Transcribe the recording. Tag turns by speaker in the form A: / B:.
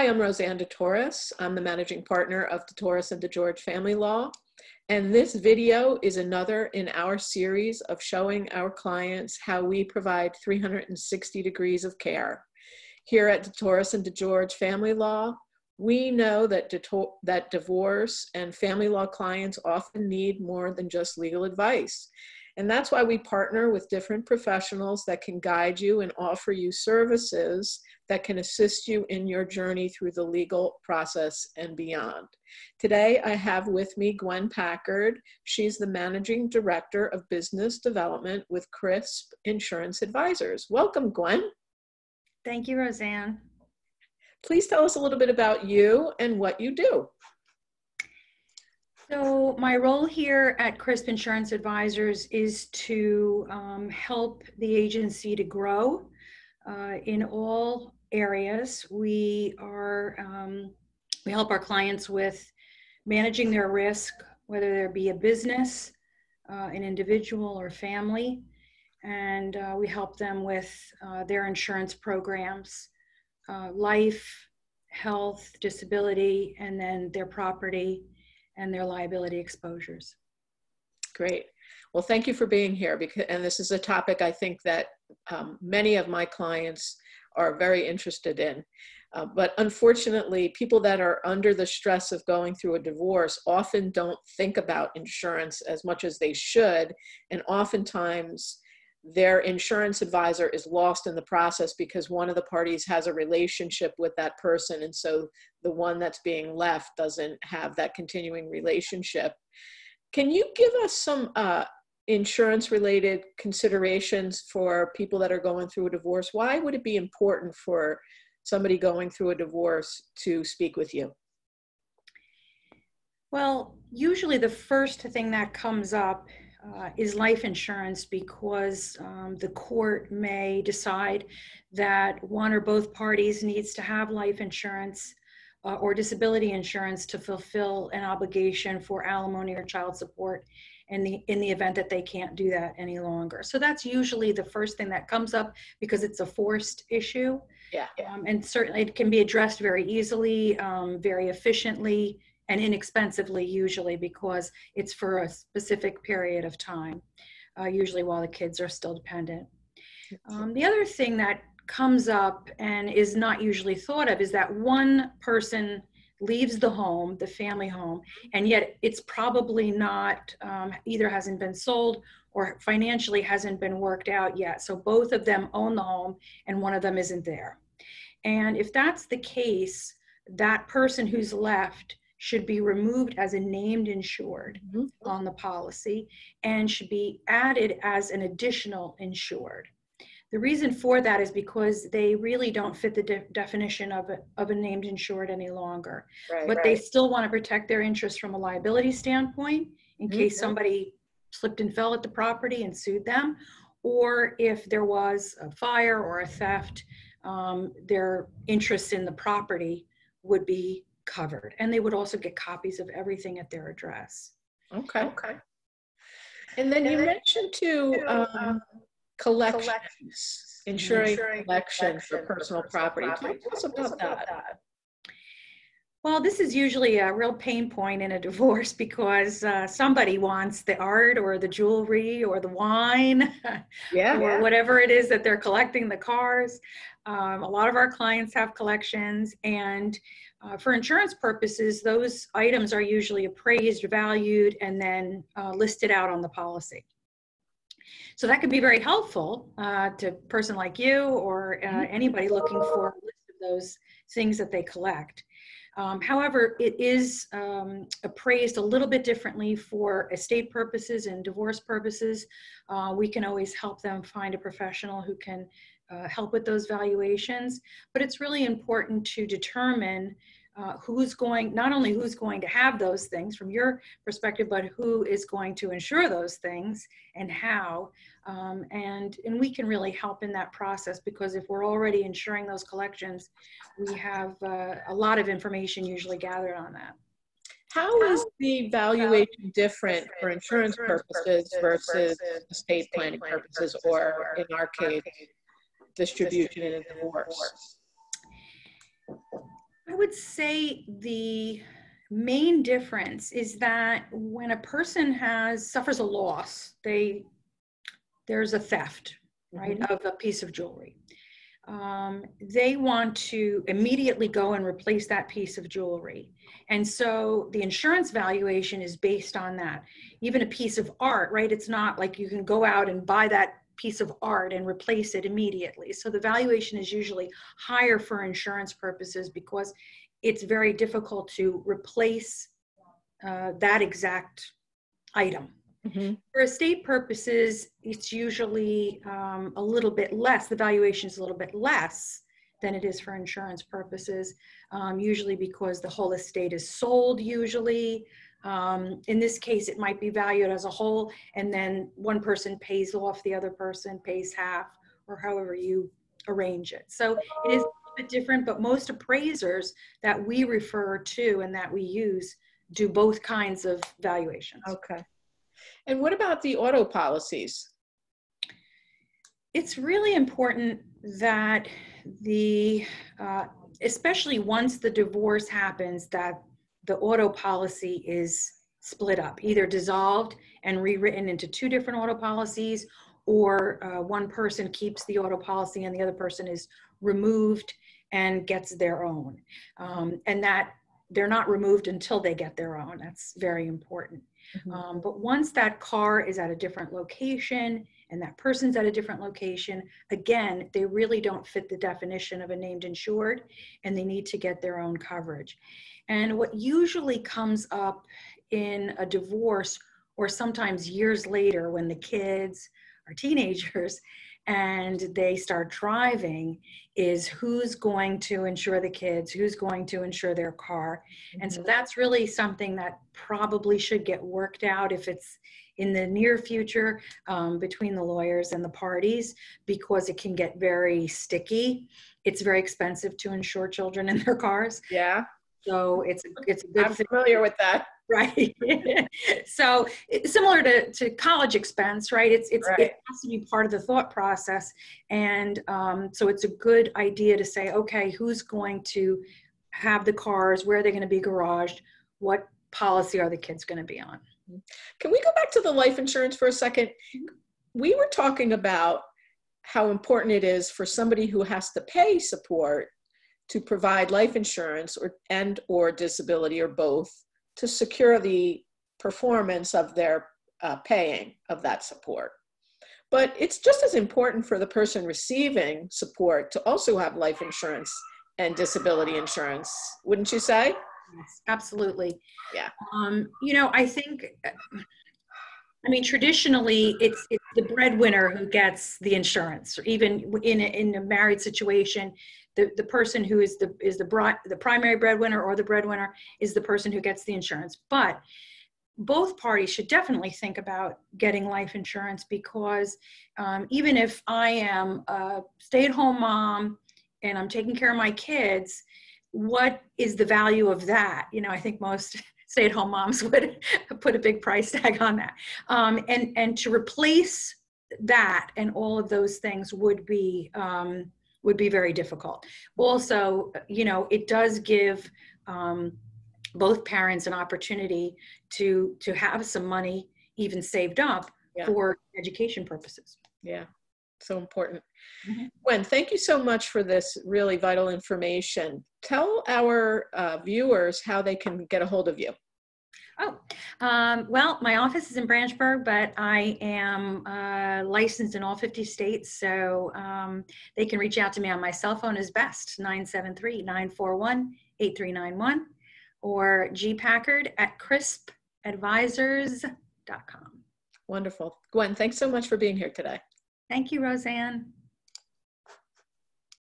A: Hi, I'm Roseanne DeTorres. I'm the managing partner of DeTorres and DeGeorge Family Law. And this video is another in our series of showing our clients how we provide 360 degrees of care. Here at DeTorres and DeGeorge Family Law, we know that divorce and family law clients often need more than just legal advice. And that's why we partner with different professionals that can guide you and offer you services that can assist you in your journey through the legal process and beyond. Today, I have with me Gwen Packard. She's the Managing Director of Business Development with CRISP Insurance Advisors. Welcome, Gwen.
B: Thank you, Roseanne.
A: Please tell us a little bit about you and what you do.
B: So my role here at CRISP Insurance Advisors is to help the agency to grow in all areas. We help our clients with managing their risk, whether there be a business, an individual, or family, and we help them with their insurance programs, life, health, disability, and then their property and their liability exposures.
A: Great. Well, thank you for being here, and this is a topic I think that many of my clients are very interested in. But unfortunately, people that are under the stress of going through a divorce often don't think about insurance as much as they should, and oftentimes their insurance advisor is lost in the process because one of the parties has a relationship with that person, and so the one that's being left doesn't have that continuing relationship. Can you give us some insurance-related considerations for people that are going through a divorce? Why would it be important for somebody going through a divorce to speak with you?
B: Well, usually the first thing that comes up is life insurance, because the court may decide that one or both parties needs to have life insurance or disability insurance to fulfill an obligation for alimony or child support in the event that they can't do that any longer. So that's usually the first thing that comes up, because it's a forced issue.
A: Yeah.
B: And certainly it can be addressed very easily, very efficiently, and inexpensively, usually, because it's for a specific period of time, usually while the kids are still dependent. The other thing that comes up and is not usually thought of is that one person leaves the home, the family home, and yet it's probably not, either hasn't been sold or financially hasn't been worked out yet. So both of them own the home and one of them isn't there. And if that's the case, that person who's left should be removed as a named insured on the policy and should be added as an additional insured. The reason for that is because they really don't fit the definition of a named insured any longer. But they still want to protect their interests from a liability standpoint in case somebody slipped and fell at the property and sued them, or if there was a fire or a theft, their interests in the property would be covered, and they would also get copies of everything at their address.
A: Okay. And then you mentioned too collections, ensuring collection for personal property. Talk to us about that.
B: Well, this is usually a real pain point in a divorce, because somebody wants the art or the jewelry or the wine or whatever it is that they're collecting, the cars. A lot of our clients have collections, and for insurance purposes, those items are usually appraised, valued, and then listed out on the policy. So that can be very helpful to a person like you or anybody looking for a list of those things that they collect. However, it is appraised a little bit differently for estate purposes and divorce purposes. We can always help them find a professional who can help with those valuations, but it's really important to determine not only who's going to have those things from your perspective, but who is going to insure those things and how. And we can really help in that process, because if we're already insuring those collections, we have a lot of information usually gathered on that.
A: How is the valuation different for insurance purposes versus estate planning purposes, or in our case, distribution in a divorce?
B: would say the main difference is that when a person suffers a loss, there's a theft, right, of a piece of jewelry. They want to immediately go and replace that piece of jewelry. And so the insurance valuation is based on that. Even a piece of art, right? It's not like you can go out and buy that piece of art and replace it immediately. So the valuation is usually higher for insurance purposes because it's very difficult to replace that exact item. For estate purposes, it's usually a little bit less. The valuation is a little bit less than it is for insurance purposes, usually because the whole estate is sold usually. In this case, it might be valued as a whole, and then one person pays off, the other person pays half, or however you arrange it. So it is a little bit different, but most appraisers that we refer to and that we use do both kinds of valuations.
A: Okay. And what about the auto policies?
B: It's really important that especially once the divorce happens, that the auto policy is split up, either dissolved and rewritten into two different auto policies, or one person keeps the auto policy and the other person is removed and gets their own. And that they're not removed until they get their own. That's very important. But once that car is at a different location and that person's at a different location, again, they really don't fit the definition of a named insured, and they need to get their own coverage. And what usually comes up in a divorce, or sometimes years later when the kids are teenagers and they start driving, is who's going to insure the kids, who's going to insure their car. And so that's really something that probably should get worked out if it's in the near future between the lawyers and the parties, because it can get very sticky. It's very expensive to insure children in their cars.
A: Yeah.
B: So it's a good
A: I'm familiar with that.
B: Right. So it's similar to college expense, right?
A: Right.
B: It has to be part of the thought process. And so it's a good idea to say, okay, who's going to have the cars? Where are they going to be garaged? What policy are the kids going to be on?
A: Can we go back to the life insurance for a second? We were talking about how important it is for somebody who has to pay support to provide life insurance or disability, or both, to secure the performance of their paying of that support. But it's just as important for the person receiving support to also have life insurance and disability insurance, wouldn't you say?
B: Yes, absolutely.
A: Yeah.
B: I mean, traditionally, it's the breadwinner who gets the insurance. Even in a married situation, the person who is the primary breadwinner or the breadwinner is the person who gets the insurance. But both parties should definitely think about getting life insurance, because even if I am a stay-at-home mom and I'm taking care of my kids, what is the value of that? I think most stay-at-home moms would put a big price tag on that. And to replace that and all of those things would be very difficult. Also, it does give both parents an opportunity to have some money even saved up for education purposes.
A: Yeah, so important. Gwen, thank you so much for this really vital information. Tell our viewers how they can get a hold of you.
B: Well, my office is in Branchburg, but I am licensed in all 50 states, so they can reach out to me on my cell phone is best, 973-941-8391, or gpackard@crispadvisors.com.
A: Wonderful. Gwen, thanks so much for being here today.
B: Thank you, Roseanne.